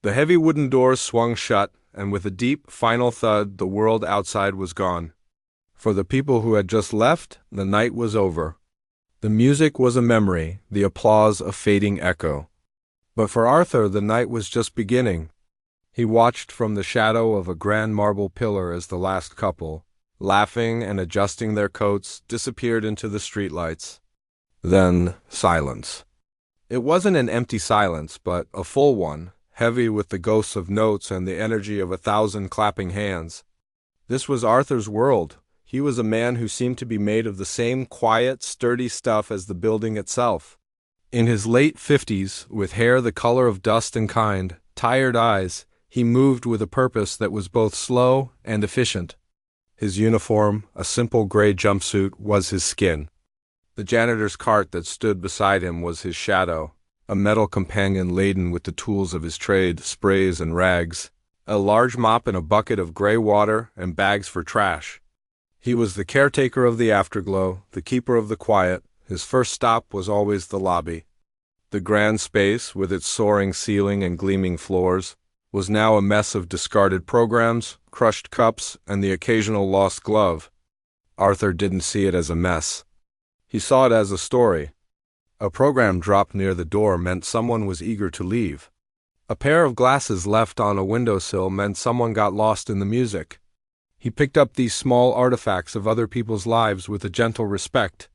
The heavy wooden doors swung shut, and with a deep, final thud, the world outside was gone. For the people who had just left, the night was over. The music was a memory, the applause a fading echo. But for Arthur, the night was just beginning. He watched from the shadow of a grand marble pillar as the last couple, laughing and adjusting their coats, disappeared into the streetlights. Then silence. It wasn't an empty silence, but a full one, heavy with the ghosts of notes and the energy of 1,000 clapping hands. This was Arthur's world. He was a man who seemed to be made of the same quiet, sturdy stuff as the building itself. In his late 50s, with hair the color of dust and kind, tired eyes, he moved with a purpose that was both slow and efficient. His uniform, a simple gray jumpsuit, was his skin. The janitor's cart that stood beside him was his shadow, a metal companion laden with the tools of his trade, sprays and rags, a large mop and a bucket of gray water and bags for trash. He was the caretaker of the afterglow, the keeper of the quiet. His first stop was always the lobby. The grand space, with its soaring ceiling and gleaming floors, was now a mess of discarded programs, crushed cups, and the occasional lost glove. Arthur didn't see it as a mess. He saw it as a story. A program dropped near the door meant someone was eager to leave. A pair of glasses left on a windowsill meant someone got lost in the music. He picked up these small artifacts of other people's lives with a gentle respect.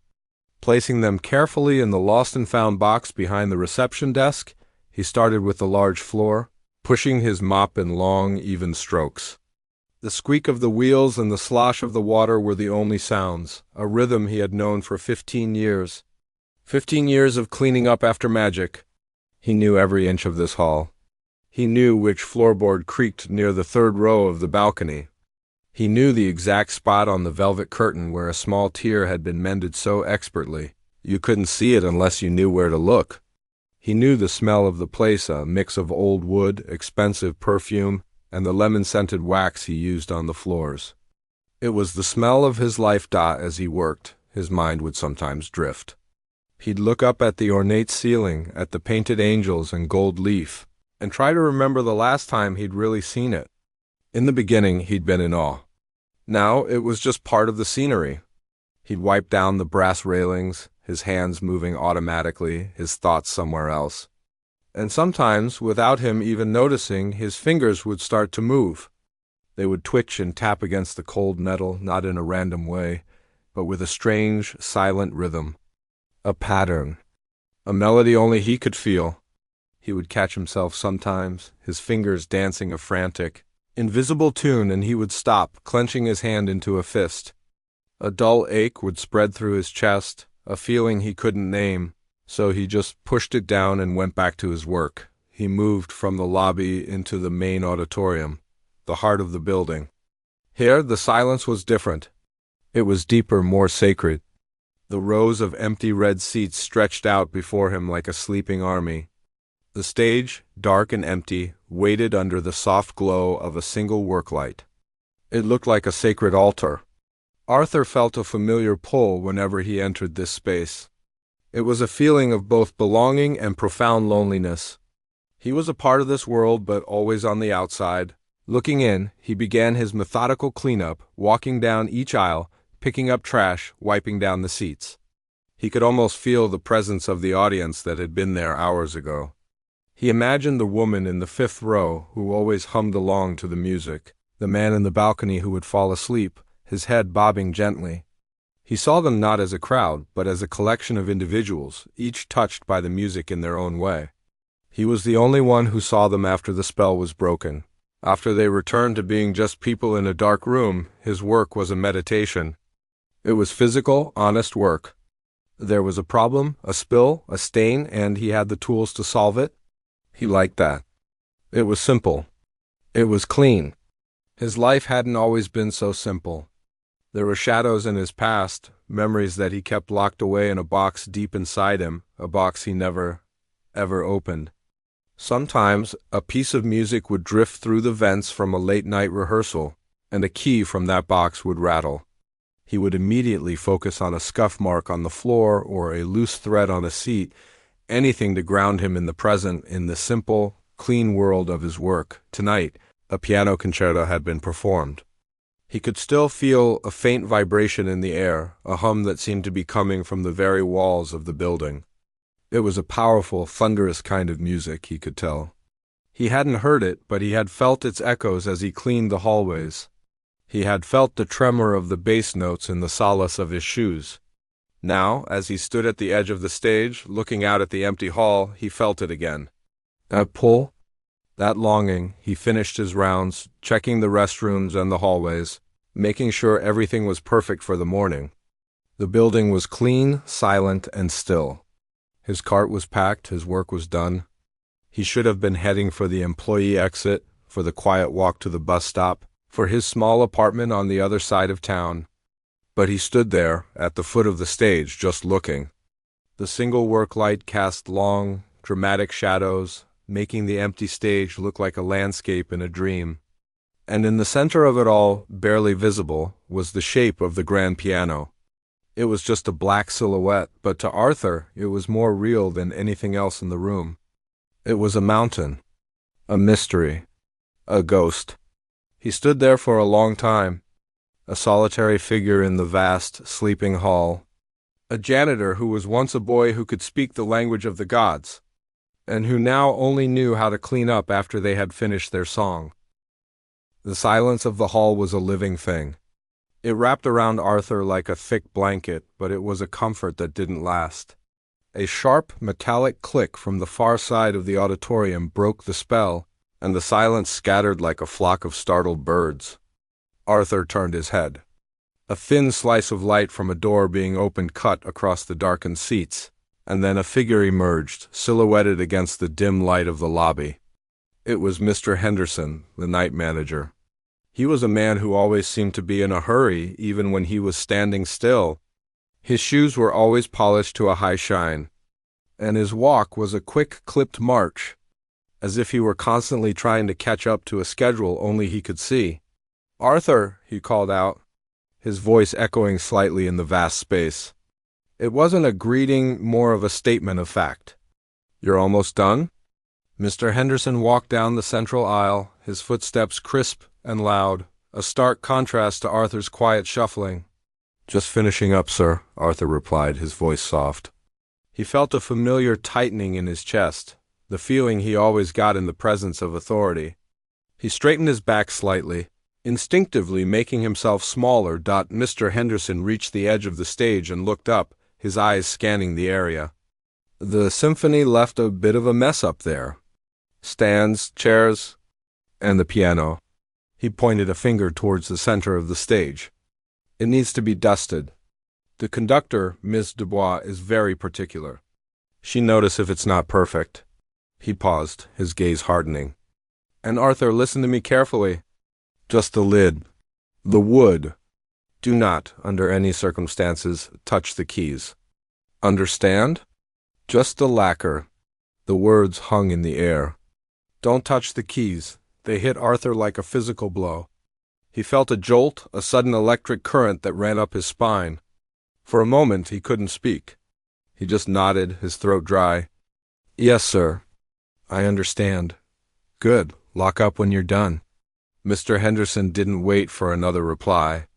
Placing them carefully in the lost and found box behind the reception desk, he started with the large floor, pushing his mop in long, even strokes. The squeak of the wheels and the slosh of the water were the only sounds, a rhythm he had known for 15 years. 15 years of cleaning up after magic. He knew every inch of this hall. He knew which floorboard creaked near the third row of the balcony. He knew the exact spot on the velvet curtain where a small tear had been mended so expertly, you couldn't see it unless you knew where to look. He knew the smell of the place, a mix of old wood, expensive perfume, and the lemon-scented wax he used on the floors. It was the smell of his life. As he worked, his mind would sometimes drift. He'd look up at the ornate ceiling, at the painted angels and gold leaf, and try to remember the last time he'd really seen it. In the beginning, he'd been in awe. Now, it was just part of the scenery. He'd wipe down the brass railings, his hands moving automatically, his thoughts somewhere else. And sometimes, without him even noticing, his fingers would start to move. They would twitch and tap against the cold metal, not in a random way, but with a strange, silent rhythm. A pattern. A melody only he could feel. He would catch himself sometimes, his fingers dancing a frantic, invisible tune, and he would stop, clenching his hand into a fist. A dull ache would spread through his chest, a feeling he couldn't name, so he just pushed it down and went back to his work. He moved from the lobby into the main auditorium, the heart of the building. Here, the silence was different. It was deeper, more sacred. The rows of empty red seats stretched out before him like a sleeping army. The stage, dark and empty, waited under the soft glow of a single work light. It looked like a sacred altar. Arthur felt a familiar pull whenever he entered this space. It was a feeling of both belonging and profound loneliness. He was a part of this world, but always on the outside. Looking in, he began his methodical cleanup, walking down each aisle, picking up trash, wiping down the seats. He could almost feel the presence of the audience that had been there hours ago. He imagined the woman in the 5th row who always hummed along to the music, the man in the balcony who would fall asleep, his head bobbing gently. He saw them not as a crowd, but as a collection of individuals, each touched by the music in their own way. He was the only one who saw them after the spell was broken. After they returned to being just people in a dark room, his work was a meditation. It was physical, honest work. There was a problem, a spill, a stain, and he had the tools to solve it. He liked that. It was simple. It was clean. His life hadn't always been so simple. There were shadows in his past, memories that he kept locked away in a box deep inside him, a box he never, ever opened. Sometimes a piece of music would drift through the vents from a late-night rehearsal, and a key from that box would rattle. He would immediately focus on a scuff mark on the floor or a loose thread on a seat, anything to ground him in the present, in the simple, clean world of his work. Tonight, a piano concerto had been performed. He could still feel a faint vibration in the air, a hum that seemed to be coming from the very walls of the building. It was a powerful, thunderous kind of music, he could tell. He hadn't heard it, but he had felt its echoes as he cleaned the hallways. He had felt the tremor of the bass notes in the solace of his shoes. Now, as he stood at the edge of the stage, looking out at the empty hall, he felt it again. That pull? That longing. He finished his rounds, checking the restrooms and the hallways, making sure everything was perfect for the morning. The building was clean, silent, and still. His cart was packed, his work was done. He should have been heading for the employee exit, for the quiet walk to the bus stop, for his small apartment on the other side of town. But he stood there, at the foot of the stage, just looking. The single work light cast long, dramatic shadows, making the empty stage look like a landscape in a dream. And in the center of it all, barely visible, was the shape of the grand piano. It was just a black silhouette, but to Arthur it was more real than anything else in the room. It was a mountain, a mystery, a ghost. He stood there for a long time, a solitary figure in the vast, sleeping hall, a janitor who was once a boy who could speak the language of the gods, and who now only knew how to clean up after they had finished their song. The silence of the hall was a living thing. It wrapped around Arthur like a thick blanket, but it was a comfort that didn't last. A sharp, metallic click from the far side of the auditorium broke the spell, and the silence scattered like a flock of startled birds. Arthur turned his head. A thin slice of light from a door being opened cut across the darkened seats, and then a figure emerged, silhouetted against the dim light of the lobby. It was Mr. Henderson, the night manager. He was a man who always seemed to be in a hurry, even when he was standing still. His shoes were always polished to a high shine, and his walk was a quick, clipped march, as if he were constantly trying to catch up to a schedule only he could see. "Arthur," he called out, his voice echoing slightly in the vast space. It wasn't a greeting, more of a statement of fact. "You're almost done?" Mr. Henderson walked down the central aisle, his footsteps crisp and loud, a stark contrast to Arthur's quiet shuffling. "Just finishing up, sir," Arthur replied, his voice soft. He felt a familiar tightening in his chest, the feeling he always got in the presence of authority. He straightened his back slightly, instinctively making himself smaller. Mr. Henderson reached the edge of the stage and looked up, his eyes scanning the area. The symphony left a bit of a mess up there. Stands, chairs, and the piano. He pointed a finger towards the center of the stage. "It needs to be dusted. The conductor, Miss Dubois, is very particular. She notice if it's not perfect." He paused, his gaze hardening. "And Arthur, listen to me carefully. Just the lid. The wood. Do not, under any circumstances, touch the keys. Understand? Just the lacquer." The words hung in the air. "Don't touch the keys." They hit Arthur like a physical blow. He felt a jolt, a sudden electric current that ran up his spine. For a moment he couldn't speak. He just nodded, his throat dry. "Yes, sir. I understand." "Good. Lock up when you're done." Mr. Henderson didn't wait for another reply.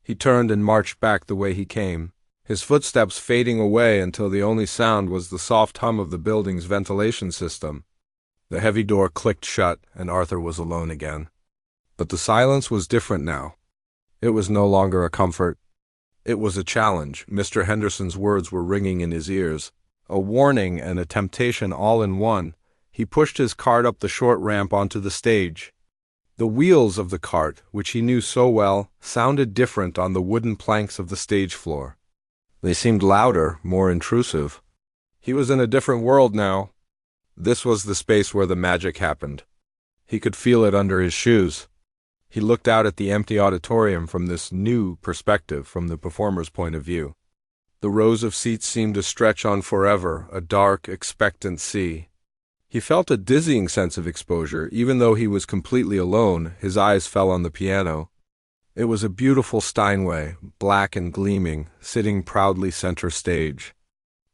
He turned and marched back the way he came, his footsteps fading away until the only sound was the soft hum of the building's ventilation system. The heavy door clicked shut, and Arthur was alone again. But the silence was different now. It was no longer a comfort. It was a challenge. Mr. Henderson's words were ringing in his ears, a warning and a temptation all in one. He pushed his cart up the short ramp onto the stage. The wheels of the cart, which he knew so well, sounded different on the wooden planks of the stage floor. They seemed louder, more intrusive. He was in a different world now. This was the space where the magic happened. He could feel it under his shoes. He looked out at the empty auditorium from this new perspective, from the performer's point of view. The rows of seats seemed to stretch on forever, a dark, expectant sea. He felt a dizzying sense of exposure. Even though he was completely alone, his eyes fell on the piano. It was a beautiful Steinway, black and gleaming, sitting proudly center stage.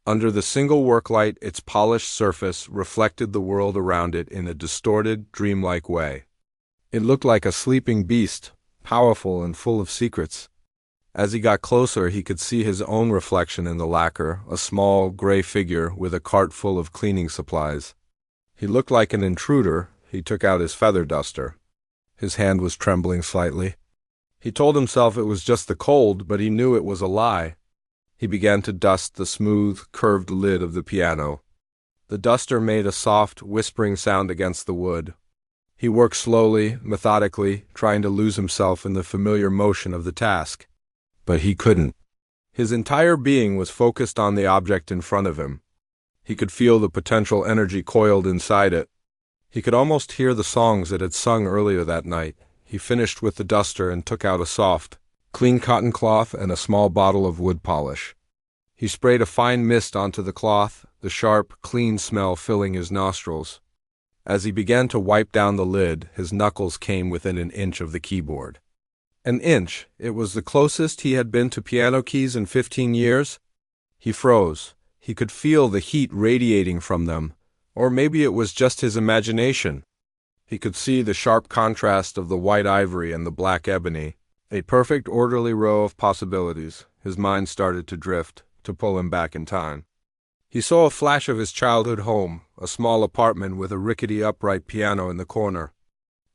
Under the single work light, its polished surface reflected the world around it in a distorted, dreamlike way. It looked like a sleeping beast, powerful and full of secrets. As he got closer, he could see his own reflection in the lacquer, a small, gray figure with a cart full of cleaning supplies. He looked like an intruder. He took out his feather duster. His hand was trembling slightly. He told himself it was just the cold, but he knew it was a lie. He began to dust the smooth, curved lid of the piano. The duster made a soft, whispering sound against the wood. He worked slowly, methodically, trying to lose himself in the familiar motion of the task. But he couldn't. His entire being was focused on the object in front of him. He could feel the potential energy coiled inside it. He could almost hear the songs it had sung earlier that night. He finished with the duster and took out a soft, clean cotton cloth and a small bottle of wood polish. He sprayed a fine mist onto the cloth, the sharp, clean smell filling his nostrils. As he began to wipe down the lid, his knuckles came within an inch of the keyboard. An inch. It was the closest he had been to piano keys in 15 years. He froze. He could feel the heat radiating from them. Or maybe it was just his imagination. He could see the sharp contrast of the white ivory and the black ebony. A perfect orderly row of possibilities. His mind started to drift, to pull him back in time. He saw a flash of his childhood home, a small apartment with a rickety upright piano in the corner.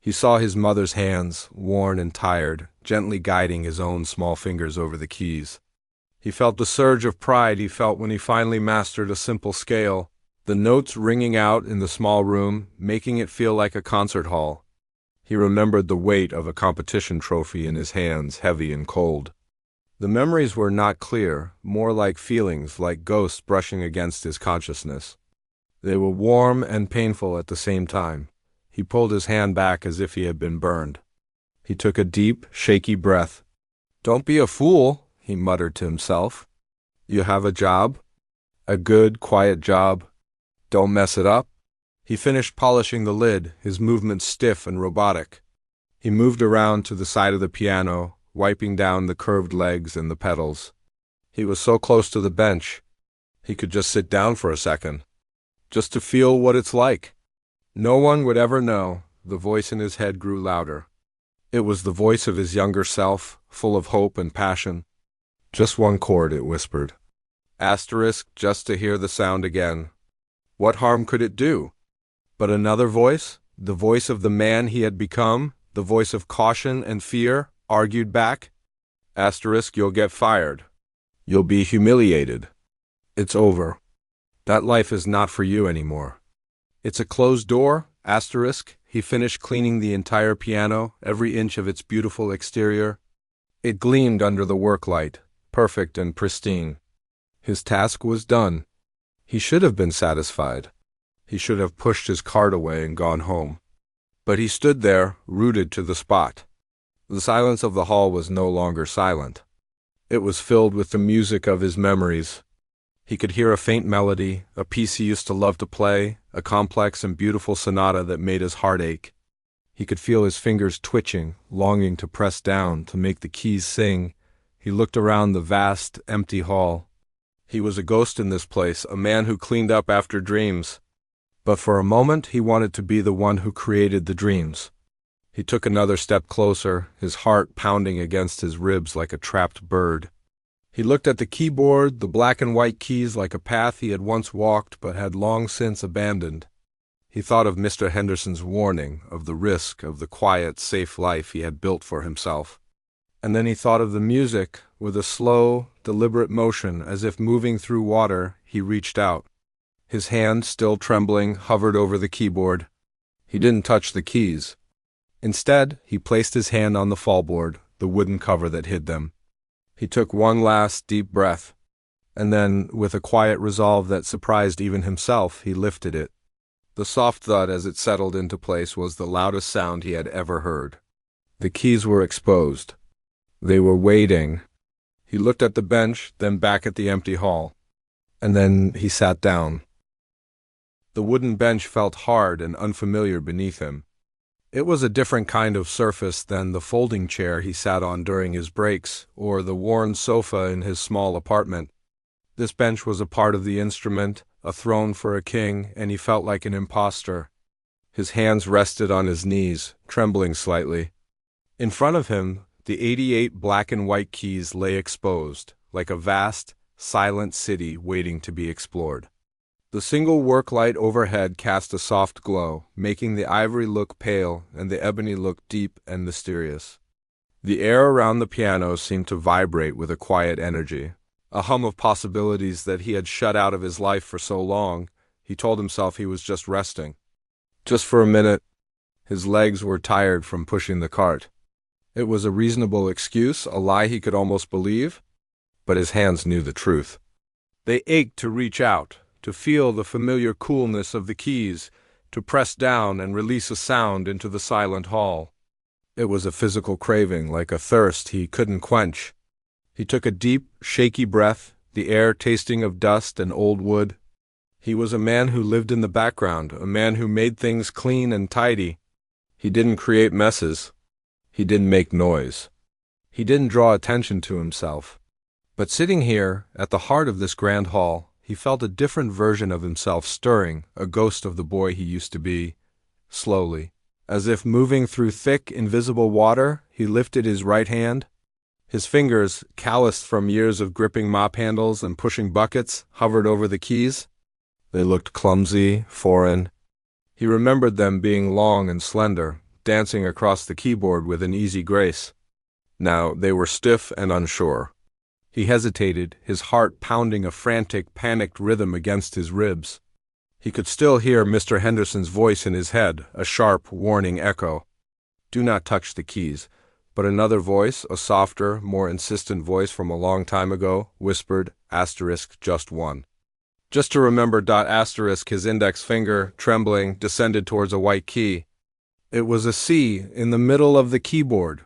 He saw his mother's hands, worn and tired, gently guiding his own small fingers over the keys. He felt the surge of pride he felt when he finally mastered a simple scale, the notes ringing out in the small room, making it feel like a concert hall. He remembered the weight of a competition trophy in his hands, heavy and cold. The memories were not clear, more like feelings, like ghosts brushing against his consciousness. They were warm and painful at the same time. He pulled his hand back as if he had been burned. He took a deep, shaky breath. "Don't be a fool," he muttered to himself. "You have a job. A good, quiet job. Don't mess it up." He finished polishing the lid, his movements stiff and robotic. He moved around to the side of the piano, wiping down the curved legs and the pedals. He was so close to the bench. He could just sit down for a second, just to feel what it's like. No one would ever know. The voice in his head grew louder. It was the voice of his younger self, full of hope and passion. "Just one chord," it whispered. Asterisk, just to hear the sound again. What harm could it do? But another voice, the voice of the man he had become, the voice of caution and fear, argued back. Asterisk, you'll get fired. You'll be humiliated. It's over. That life is not for you anymore. It's a closed door, asterisk. He finished cleaning the entire piano, every inch of its beautiful exterior. It gleamed under the work light, perfect and pristine. His task was done. He should have been satisfied. He should have pushed his cart away and gone home. But he stood there, rooted to the spot. The silence of the hall was no longer silent. It was filled with the music of his memories. He could hear a faint melody, a piece he used to love to play, a complex and beautiful sonata that made his heart ache. He could feel his fingers twitching, longing to press down, to make the keys sing. He looked around the vast, empty hall. He was a ghost in this place, a man who cleaned up after dreams. But for a moment he wanted to be the one who created the dreams. He took another step closer, his heart pounding against his ribs like a trapped bird. He looked at the keyboard, the black and white keys like a path he had once walked but had long since abandoned. He thought of Mr. Henderson's warning, of the risk, of the quiet, safe life he had built for himself. And then he thought of the music. With a slow, deliberate motion, as if moving through water, he reached out. His hand, still trembling, hovered over the keyboard. He didn't touch the keys. Instead, he placed his hand on the fallboard, the wooden cover that hid them. He took one last deep breath, and then, with a quiet resolve that surprised even himself, he lifted it. The soft thud as it settled into place was the loudest sound he had ever heard. The keys were exposed. They were waiting. He looked at the bench, then back at the empty hall. And then he sat down. The wooden bench felt hard and unfamiliar beneath him. It was a different kind of surface than the folding chair he sat on during his breaks, or the worn sofa in his small apartment. This bench was a part of the instrument, a throne for a king, and he felt like an impostor. His hands rested on his knees, trembling slightly. In front of him, the 88 black and white keys lay exposed, like a vast, silent city waiting to be explored. The single work light overhead cast a soft glow, making the ivory look pale and the ebony look deep and mysterious. The air around the piano seemed to vibrate with a quiet energy, a hum of possibilities that he had shut out of his life for so long. He told himself he was just resting. Just for a minute. His legs were tired from pushing the cart. It was a reasonable excuse, a lie he could almost believe, but his hands knew the truth. They ached to reach out, to feel the familiar coolness of the keys, to press down and release a sound into the silent hall. It was a physical craving, like a thirst he couldn't quench. He took a deep, shaky breath, the air tasting of dust and old wood. He was a man who lived in the background, a man who made things clean and tidy. He didn't create messes. He didn't make noise. He didn't draw attention to himself. But sitting here, at the heart of this grand hall, he felt a different version of himself stirring, a ghost of the boy he used to be. Slowly, as if moving through thick, invisible water, he lifted his right hand. His fingers, calloused from years of gripping mop handles and pushing buckets, hovered over the keys. They looked clumsy, foreign. He remembered them being long and slender, dancing across the keyboard with an easy grace. Now they were stiff and unsure. He hesitated, his heart pounding a frantic, panicked rhythm against his ribs. He could still hear Mr. Henderson's voice in his head, a sharp, warning echo. Do not touch the keys. But another voice, a softer, more insistent voice from a long time ago, whispered, just one. Just to remember, his index finger, trembling, descended towards a white key. It was a C in the middle of the keyboard.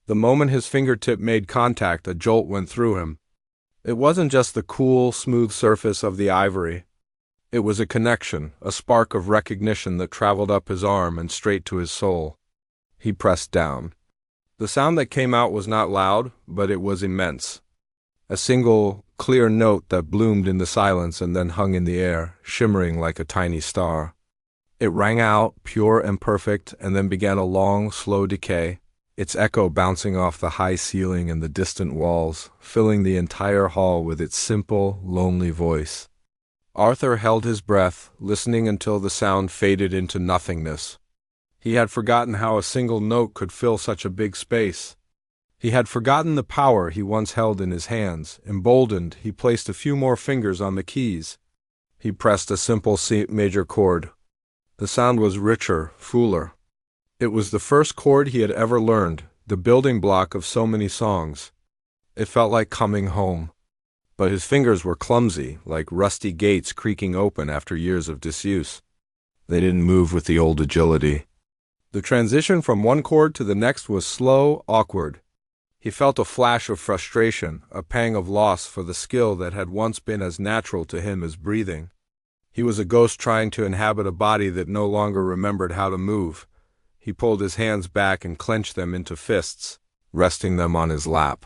The moment his fingertip made contact, a jolt went through him. It wasn't just the cool, smooth surface of the ivory. It was a connection, a spark of recognition that traveled up his arm and straight to his soul. He pressed down. The sound that came out was not loud, but it was immense. A single, clear note that bloomed in the silence and then hung in the air, shimmering like a tiny star. It rang out, pure and perfect, and then began a long, slow decay, its echo bouncing off the high ceiling and the distant walls, filling the entire hall with its simple, lonely voice. Arthur held his breath, listening until the sound faded into nothingness. He had forgotten how a single note could fill such a big space. He had forgotten the power he once held in his hands. Emboldened, he placed a few more fingers on the keys. He pressed a simple C major chord. The sound was richer, fuller. It was the first chord he had ever learned, the building block of so many songs. It felt like coming home. But his fingers were clumsy, like rusty gates creaking open after years of disuse. They didn't move with the old agility. The transition from one chord to the next was slow, awkward. He felt a flash of frustration, a pang of loss for the skill that had once been as natural to him as breathing. He was a ghost trying to inhabit a body that no longer remembered how to move. He pulled his hands back and clenched them into fists, resting them on his lap.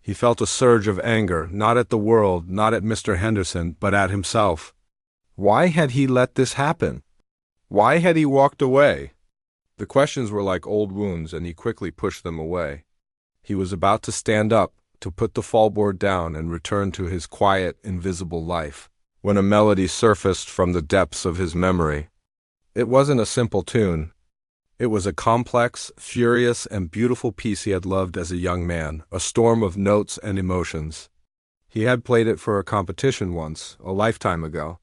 He felt a surge of anger, not at the world, not at Mr. Henderson, but at himself. Why had he let this happen? Why had he walked away? The questions were like old wounds, and he quickly pushed them away. He was about to stand up, to put the fallboard down and return to his quiet, invisible life, when a melody surfaced from the depths of his memory. It wasn't a simple tune. It was a complex, furious, and beautiful piece he had loved as a young man, a storm of notes and emotions. He had played it for a competition once, a lifetime ago.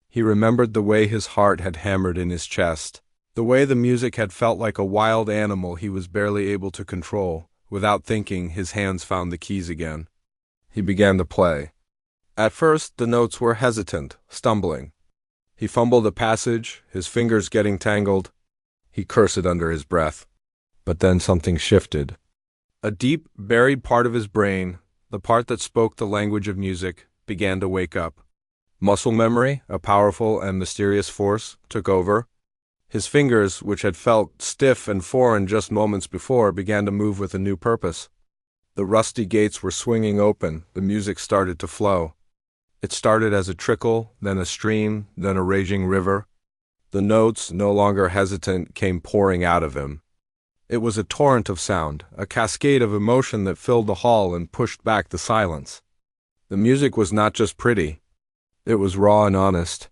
He remembered the way his heart had hammered in his chest, the way the music had felt like a wild animal he was barely able to control. Without thinking, his hands found the keys again. He began to play. At first, the notes were hesitant, stumbling. He fumbled a passage, his fingers getting tangled. He cursed under his breath. But then something shifted. A deep, buried part of his brain, the part that spoke the language of music, began to wake up. Muscle memory, a powerful and mysterious force, took over. His fingers, which had felt stiff and foreign just moments before, began to move with a new purpose. The rusty gates were swinging open, the music started to flow. It started as a trickle, then a stream, then a raging river. The notes, no longer hesitant, came pouring out of him. It was a torrent of sound, a cascade of emotion that filled the hall and pushed back the silence. The music was not just pretty. It was raw and honest.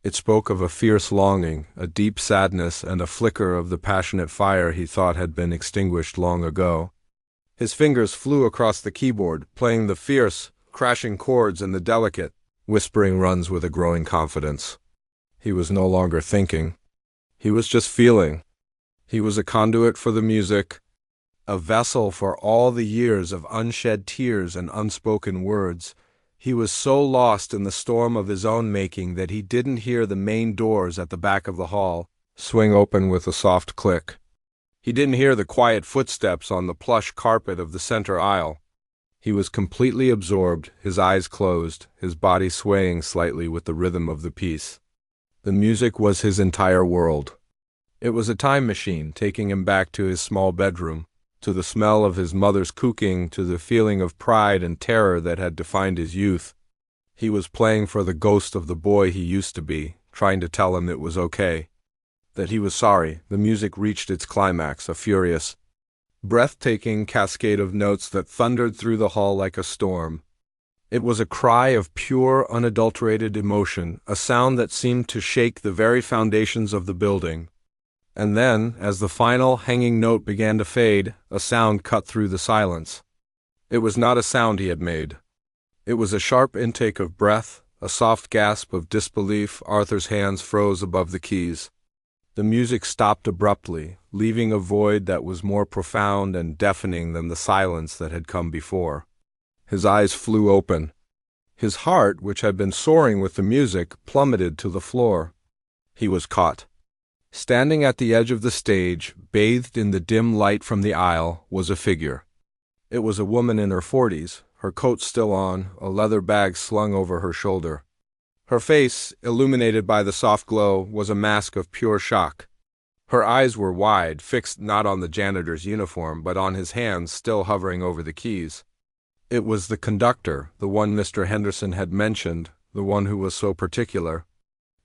It spoke of a fierce longing, a deep sadness, and a flicker of the passionate fire he thought had been extinguished long ago. His fingers flew across the keyboard, playing the fierce, crashing chords and the delicate, whispering runs with a growing confidence. He was no longer thinking. He was just feeling. He was a conduit for the music, a vessel for all the years of unshed tears and unspoken words. He was so lost in the storm of his own making that he didn't hear the main doors at the back of the hall swing open with a soft click. He didn't hear the quiet footsteps on the plush carpet of the center aisle. He was completely absorbed, his eyes closed, his body swaying slightly with the rhythm of the piece. The music was his entire world. It was a time machine, taking him back to his small bedroom, to the smell of his mother's cooking, to the feeling of pride and terror that had defined his youth. He was playing for the ghost of the boy he used to be, trying to tell him it was okay, that he was sorry. The music reached its climax, a furious, breathtaking cascade of notes that thundered through the hall like a storm. It was a cry of pure, unadulterated emotion, a sound that seemed to shake the very foundations of the building. And then, as the final hanging note began to fade, a sound cut through the silence. It was not a sound he had made. It was a sharp intake of breath, a soft gasp of disbelief. Arthur's hands froze above the keys. The music stopped abruptly, leaving a void that was more profound and deafening than the silence that had come before. His eyes flew open. His heart, which had been soaring with the music, plummeted to the floor. He was caught. Standing at the edge of the stage, bathed in the dim light from the aisle, was a figure. It was a woman in her 40s, her coat still on, a leather bag slung over her shoulder. Her face, illuminated by the soft glow, was a mask of pure shock. Her eyes were wide, fixed not on the janitor's uniform, but on his hands still hovering over the keys. It was the conductor, the one Mr. Henderson had mentioned, the one who was so particular.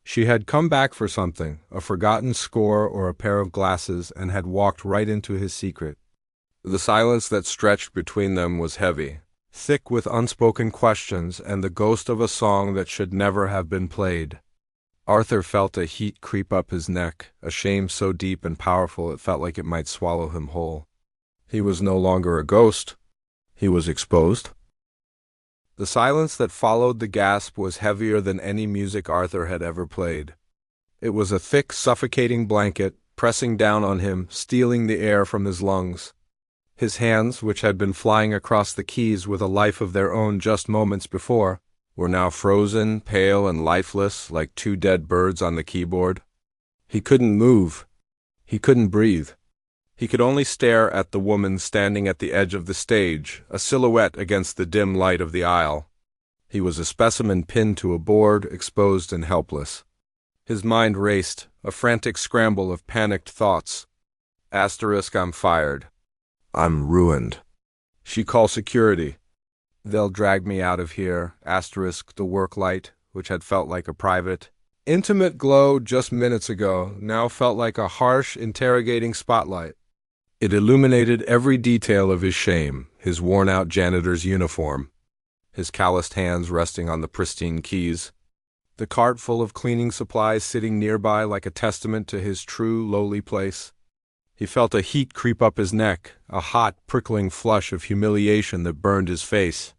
She had come back for something, a forgotten score or a pair of glasses, and had walked right into his secret. The silence that stretched between them was heavy, thick with unspoken questions and the ghost of a song that should never have been played. Arthur felt a heat creep up his neck, a shame so deep and powerful it felt like it might swallow him whole. He was no longer a ghost. He was exposed. The silence that followed the gasp was heavier than any music Arthur had ever played. It was a thick, suffocating blanket, pressing down on him, stealing the air from his lungs. His hands, which had been flying across the keys with a life of their own just moments before, were now frozen, pale, and lifeless, like two dead birds on the keyboard. He couldn't move. He couldn't breathe. He could only stare at the woman standing at the edge of the stage, a silhouette against the dim light of the aisle. He was a specimen pinned to a board, exposed and helpless. His mind raced, a frantic scramble of panicked thoughts. I'm fired. I'm ruined. She called security. They'll drag me out of here. The work light, which had felt like a private, intimate glow just minutes ago, now felt like a harsh, interrogating spotlight. It illuminated every detail of his shame, his worn-out janitor's uniform, his calloused hands resting on the pristine keys, the cart full of cleaning supplies sitting nearby like a testament to his true, lowly place. He felt a heat creep up his neck, a hot, prickling flush of humiliation that burned his face.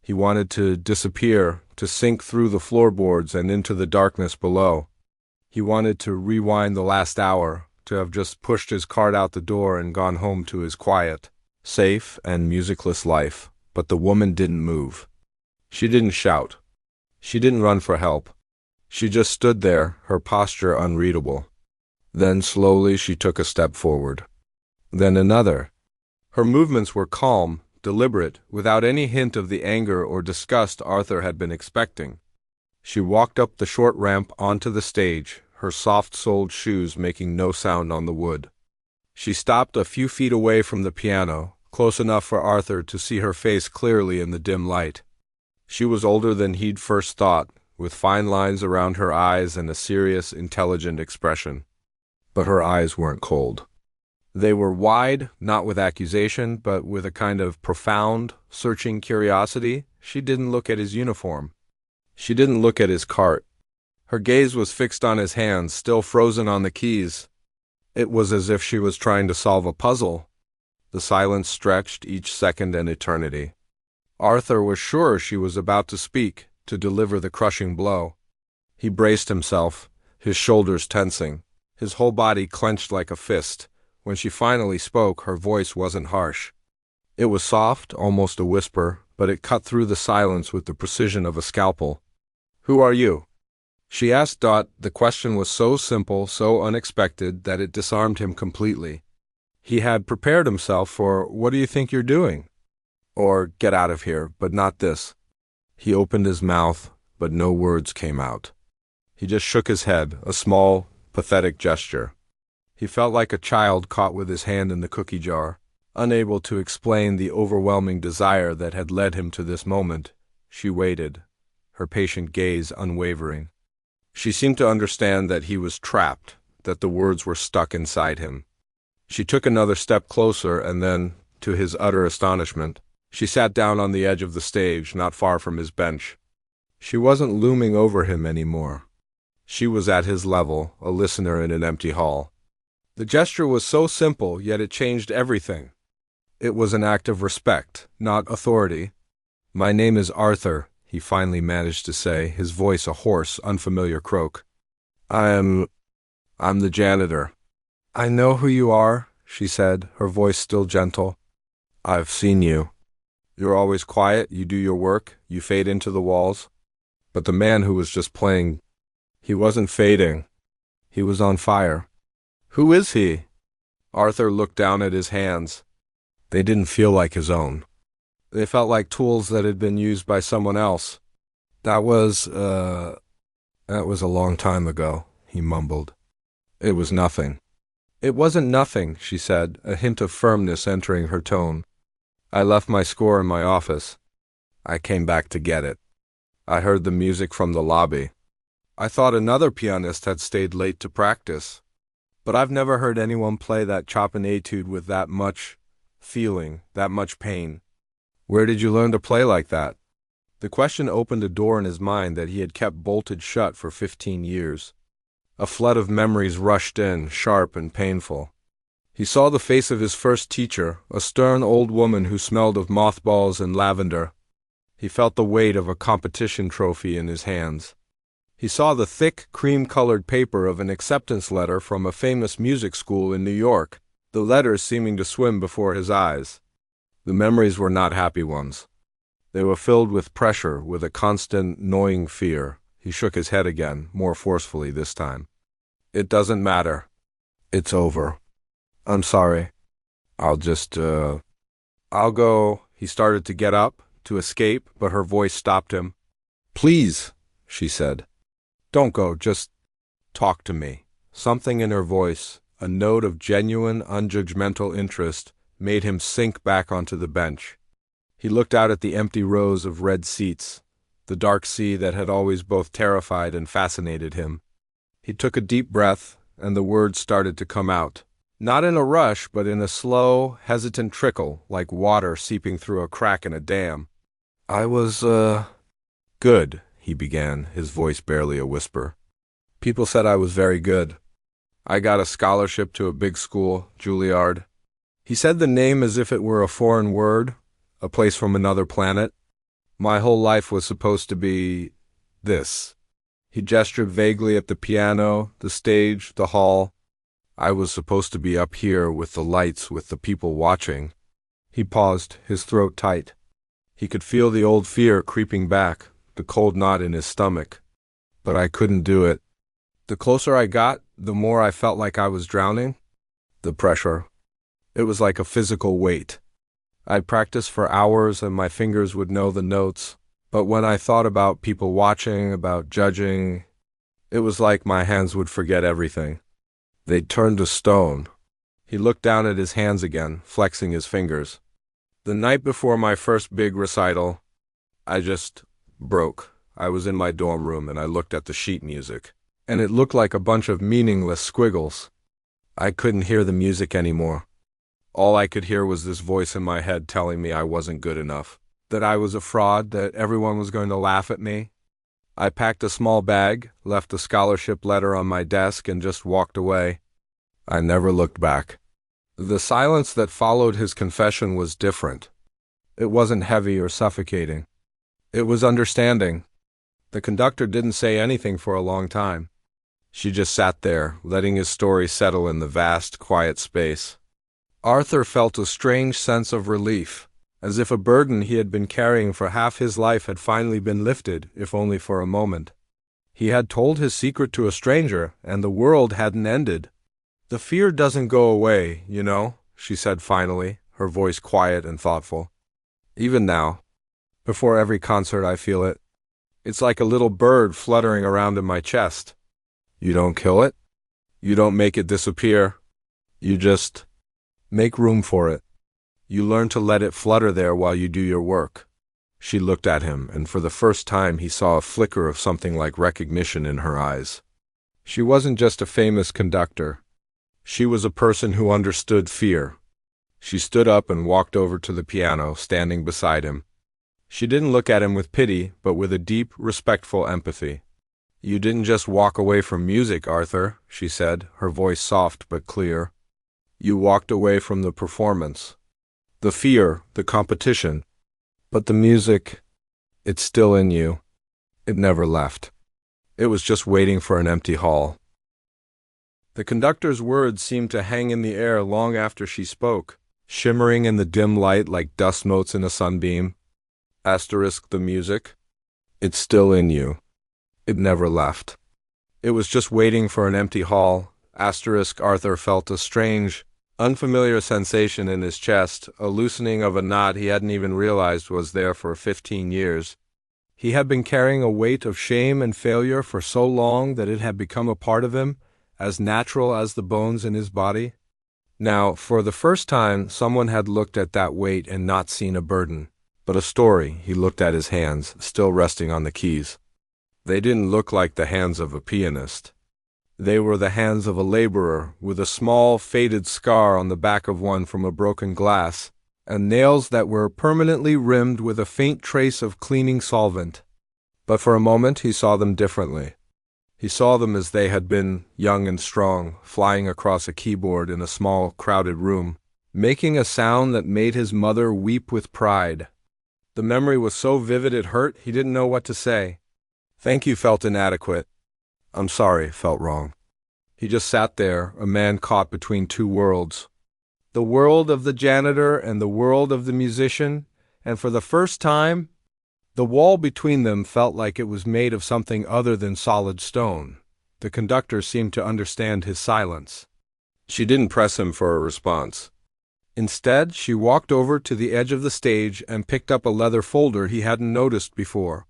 He wanted to disappear, to sink through the floorboards and into the darkness below. He wanted to rewind the last hour, to have just pushed his cart out the door and gone home to his quiet, safe, and musicless life. But the woman didn't move. She didn't shout. She didn't run for help. She just stood there, her posture unreadable. Then slowly she took a step forward. Then another. Her movements were calm, deliberate, without any hint of the anger or disgust Arthur had been expecting. She walked up the short ramp onto the stage, her soft-soled shoes making no sound on the wood. She stopped a few feet away from the piano, close enough for Arthur to see her face clearly in the dim light. She was older than he'd first thought, with fine lines around her eyes and a serious, intelligent expression. But her eyes weren't cold. They were wide, not with accusation, but with a kind of profound, searching curiosity. She didn't look at his uniform. She didn't look at his cart. Her gaze was fixed on his hands, still frozen on the keys. It was as if she was trying to solve a puzzle. The silence stretched each second an eternity. Arthur was sure she was about to speak, to deliver the crushing blow. He braced himself, his shoulders tensing, his whole body clenched like a fist. When she finally spoke, her voice wasn't harsh. It was soft, almost a whisper, but it cut through the silence with the precision of a scalpel. "Who are you?" She asked. The question was so simple, so unexpected, that it disarmed him completely. He had prepared himself for, "What do you think you're doing?" Or, "Get out of here, but not this." He opened his mouth, but no words came out. He just shook his head, a small, pathetic gesture. He felt like a child caught with his hand in the cookie jar, unable to explain the overwhelming desire that had led him to this moment. She waited, her patient gaze unwavering. She seemed to understand that he was trapped, that the words were stuck inside him. She took another step closer, and then, to his utter astonishment, she sat down on the edge of the stage, not far from his bench. She wasn't looming over him anymore. She was at his level, a listener in an empty hall. The gesture was so simple, yet it changed everything. It was an act of respect, not authority. "My name is Arthur," he finally managed to say, his voice a hoarse, unfamiliar croak. I'm the janitor." "I know who you are," she said, her voice still gentle. "I've seen you. You're always quiet, you do your work, you fade into the walls." But the man who was just playing, he wasn't fading. He was on fire. "Who is he?" Arthur looked down at his hands. They didn't feel like his own. They felt like tools that had been used by someone else. That was a long time ago," he mumbled. "It was nothing." "It wasn't nothing," she said, a hint of firmness entering her tone. "I left my score in my office. I came back to get it. I heard the music from the lobby. I thought another pianist had stayed late to practice. But I've never heard anyone play that Chopin etude with that much feeling, that much pain. Where did you learn to play like that?" The question opened a door in his mind that he had kept bolted shut for 15 years. A flood of memories rushed in, sharp and painful. He saw the face of his first teacher, a stern old woman who smelled of mothballs and lavender. He felt the weight of a competition trophy in his hands. He saw the thick, cream-colored paper of an acceptance letter from a famous music school in New York, the letters seeming to swim before his eyes. The memories were not happy ones. They were filled with pressure, with a constant, gnawing fear. He shook his head again, more forcefully this time. "It doesn't matter. It's over. I'm sorry. I'll go." He started to get up, to escape, but her voice stopped him. "Please," she said. "Don't go, just talk to me." Something in her voice, a note of genuine, unjudgmental interest, made him sink back onto the bench. He looked out at the empty rows of red seats, the dark sea that had always both terrified and fascinated him. He took a deep breath, and the words started to come out. Not in a rush, but in a slow, hesitant trickle, like water seeping through a crack in a dam. "I was, good," he began, his voice barely a whisper. "People said I was very good. I got a scholarship to a big school, Juilliard." He said the name as if it were a foreign word, a place from another planet. "My whole life was supposed to be this." He gestured vaguely at the piano, the stage, the hall. "I was supposed to be up here with the lights, with the people watching." He paused, his throat tight. He could feel the old fear creeping back, the cold knot in his stomach. "But I couldn't do it. The closer I got, the more I felt like I was drowning. The pressure. It was like a physical weight. I'd practice for hours and my fingers would know the notes, but when I thought about people watching, about judging, it was like my hands would forget everything. They'd turn to stone." He looked down at his hands again, flexing his fingers. "The night before my first big recital, I just broke. I was in my dorm room and I looked at the sheet music, and it looked like a bunch of meaningless squiggles. I couldn't hear the music anymore. All I could hear was this voice in my head telling me I wasn't good enough, that I was a fraud, that everyone was going to laugh at me. I packed a small bag, left a scholarship letter on my desk, and just walked away. I never looked back. The silence that followed his confession was different. It wasn't heavy or suffocating. It was understanding. The conductor didn't say anything for a long time. She just sat there, letting his story settle in the vast, quiet space. Arthur felt a strange sense of relief, as if a burden he had been carrying for half his life had finally been lifted, if only for a moment. He had told his secret to a stranger, and the world hadn't ended. "The fear doesn't go away, you know," she said finally, her voice quiet and thoughtful. "Even now, before every concert I feel it. It's like a little bird fluttering around in my chest. You don't kill it. You don't make it disappear. You just make room for it. You learn to let it flutter there while you do your work." She looked at him, and for the first time he saw a flicker of something like recognition in her eyes. She wasn't just a famous conductor. She was a person who understood fear. She stood up and walked over to the piano, standing beside him. She didn't look at him with pity, but with a deep, respectful empathy. "You didn't just walk away from music, Arthur," she said, her voice soft but clear. "You walked away from the performance. The fear, the competition. But the music, it's still in you. It never left. It was just waiting for an empty hall." The conductor's words seemed to hang in the air long after she spoke, shimmering in the dim light like dust motes in a sunbeam. Asterisk the music. It's still in you. It never left. It was just waiting for an empty hall. Asterisk Arthur felt a strange, unfamiliar sensation in his chest, a loosening of a knot he hadn't even realized was there for 15 years. He had been carrying a weight of shame and failure for so long that it had become a part of him, as natural as the bones in his body. Now, for the first time, someone had looked at that weight and not seen a burden, but a story. He looked at his hands, still resting on the keys. They didn't look like the hands of a pianist. They were the hands of a laborer, with a small, faded scar on the back of one from a broken glass, and nails that were permanently rimmed with a faint trace of cleaning solvent. But for a moment he saw them differently. He saw them as they had been, young and strong, flying across a keyboard in a small, crowded room, making a sound that made his mother weep with pride. The memory was so vivid it hurt, he didn't know what to say. "Thank you" felt inadequate. "I'm sorry" felt wrong. He just sat there, a man caught between two worlds. The world of the janitor and the world of the musician, and for the first time, the wall between them felt like it was made of something other than solid stone. The conductor seemed to understand his silence. She didn't press him for a response. Instead, she walked over to the edge of the stage and picked up a leather folder he hadn't noticed before.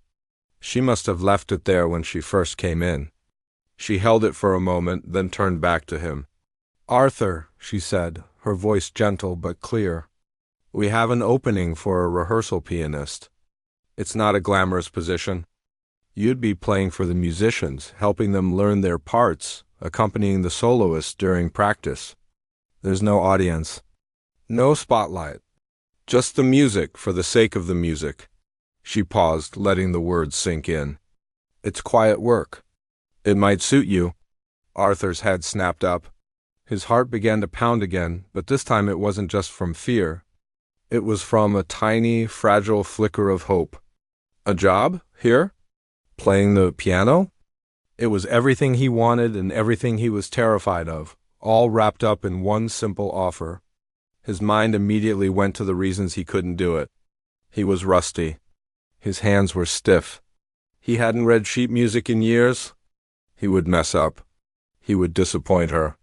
She must have left it there when she first came in. She held it for a moment, then turned back to him. "Arthur," she said, her voice gentle but clear, "we have an opening for a rehearsal pianist. It's not a glamorous position. You'd be playing for the musicians, helping them learn their parts, accompanying the soloists during practice. There's no audience, no spotlight, just the music for the sake of the music." She paused, letting the words sink in. "It's quiet work. It might suit you." Arthur's head snapped up. His heart began to pound again, but this time it wasn't just from fear. It was from a tiny, fragile flicker of hope. A job? Here? Playing the piano? It was everything he wanted and everything he was terrified of, all wrapped up in one simple offer. His mind immediately went to the reasons he couldn't do it. He was rusty. His hands were stiff. He hadn't read sheet music in years. He would mess up. He would disappoint her.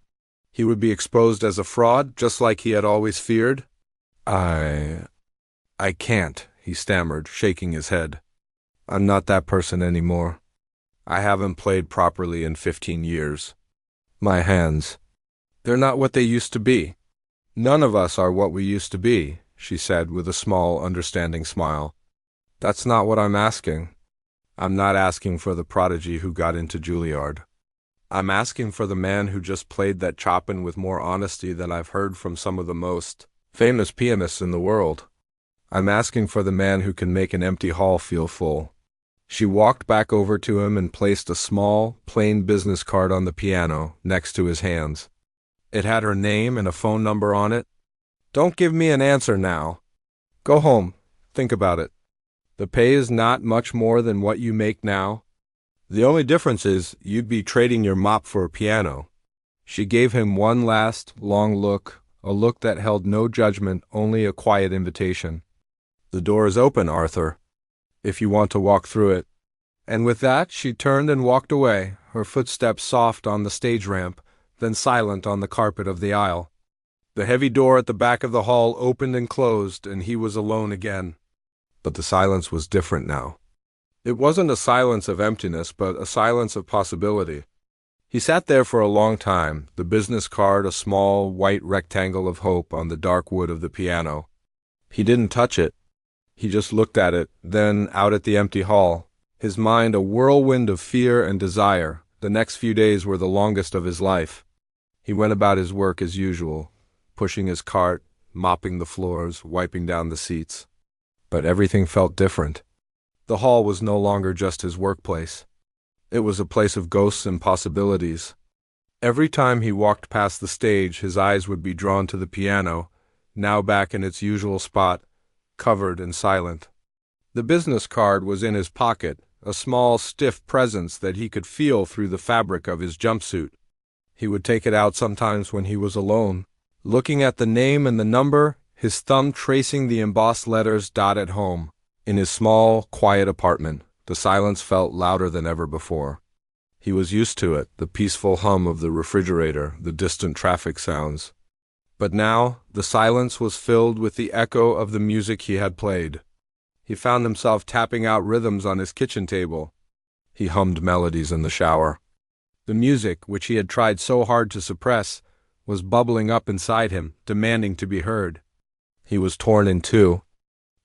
He would be exposed as a fraud, just like he had always feared. I can't," he stammered, shaking his head. "I'm not that person anymore. I haven't played properly in 15 years. My hands, they're not what they used to be." "None of us are what we used to be," she said with a small, understanding smile. "That's not what I'm asking. I'm not asking for the prodigy who got into Juilliard. I'm asking for the man who just played that Chopin with more honesty than I've heard from some of the most famous pianists in the world. I'm asking for the man who can make an empty hall feel full." She walked back over to him and placed a small, plain business card on the piano next to his hands. It had her name and a phone number on it. "Don't give me an answer now. Go home. Think about it. The pay is not much more than what you make now. The only difference is you'd be trading your mop for a piano." She gave him one last, long look, a look that held no judgment, only a quiet invitation. "The door is open, Arthur, if you want to walk through it." And with that, she turned and walked away, her footsteps soft on the stage ramp, then silent on the carpet of the aisle. The heavy door at the back of the hall opened and closed, and he was alone again. But the silence was different now. It wasn't a silence of emptiness, but a silence of possibility. He sat there for a long time, the business card a small, white rectangle of hope on the dark wood of the piano. He didn't touch it. He just looked at it, then out at the empty hall, his mind a whirlwind of fear and desire. The next few days were the longest of his life. He went about his work as usual, pushing his cart, mopping the floors, wiping down the seats. But everything felt different. The hall was no longer just his workplace. It was a place of ghosts and possibilities. Every time he walked past the stage, his eyes would be drawn to the piano, now back in its usual spot, covered and silent. The business card was in his pocket, a small, stiff presence that he could feel through the fabric of his jumpsuit. He would take it out sometimes when he was alone, looking at the name and the number, his thumb tracing the embossed letters "at home." In his small, quiet apartment, the silence felt louder than ever before. He was used to it, the peaceful hum of the refrigerator, the distant traffic sounds. But now, the silence was filled with the echo of the music he had played. He found himself tapping out rhythms on his kitchen table. He hummed melodies in the shower. The music, which he had tried so hard to suppress, was bubbling up inside him, demanding to be heard. He was torn in two.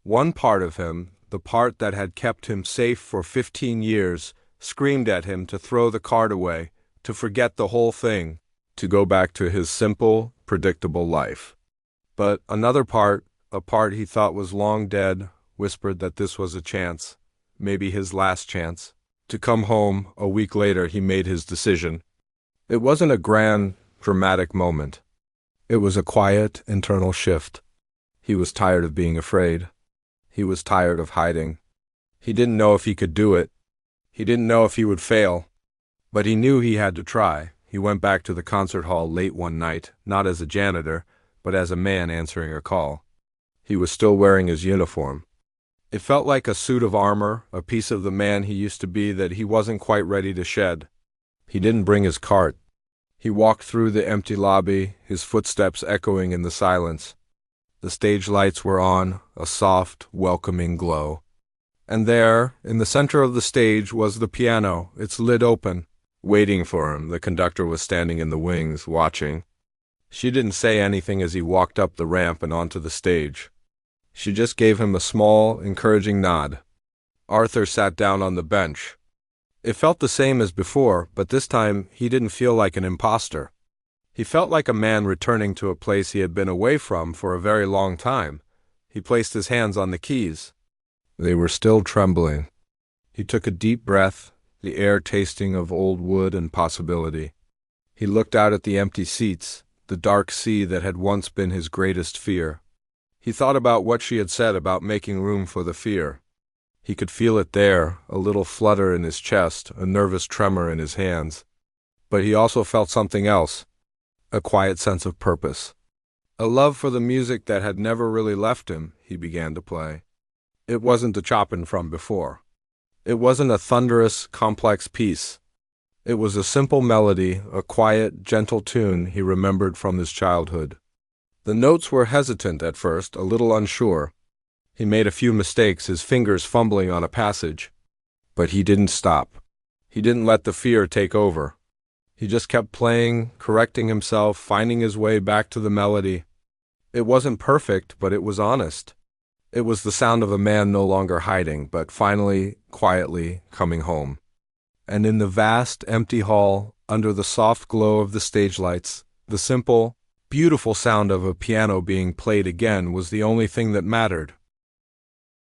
One part of him, the part that had kept him safe for 15 years, screamed at him to throw the card away, to forget the whole thing, to go back to his simple, predictable life. But another part, a part he thought was long dead, whispered that this was a chance, maybe his last chance, to come home. A week later he made his decision. It wasn't a grand, dramatic moment. It was a quiet, internal shift. He was tired of being afraid. He was tired of hiding. He didn't know if he could do it. He didn't know if he would fail. But he knew he had to try. He went back to the concert hall late one night, not as a janitor, but as a man answering a call. He was still wearing his uniform. It felt like a suit of armor, a piece of the man he used to be that he wasn't quite ready to shed. He didn't bring his cart. He walked through the empty lobby, his footsteps echoing in the silence. The stage lights were on, a soft, welcoming glow. And there, in the center of the stage, was the piano, its lid open. Waiting for him, the conductor was standing in the wings, watching. She didn't say anything as he walked up the ramp and onto the stage. She just gave him a small, encouraging nod. Arthur sat down on the bench. It felt the same as before, but this time he didn't feel like an imposter. He felt like a man returning to a place he had been away from for a very long time. He placed his hands on the keys. They were still trembling. He took a deep breath, the air tasting of old wood and possibility. He looked out at the empty seats, the dark sea that had once been his greatest fear. He thought about what she had said about making room for the fear. He could feel it there, a little flutter in his chest, a nervous tremor in his hands. But he also felt something else. A quiet sense of purpose. A love for the music that had never really left him. He began to play. It wasn't the Chopin from before. It wasn't a thunderous, complex piece. It was a simple melody, a quiet, gentle tune he remembered from his childhood. The notes were hesitant at first, a little unsure. He made a few mistakes, his fingers fumbling on a passage. But he didn't stop. He didn't let the fear take over. He just kept playing, correcting himself, finding his way back to the melody. It wasn't perfect, but it was honest. It was the sound of a man no longer hiding, but finally, quietly coming home. And in the vast, empty hall, under the soft glow of the stage lights, the simple, beautiful sound of a piano being played again was the only thing that mattered.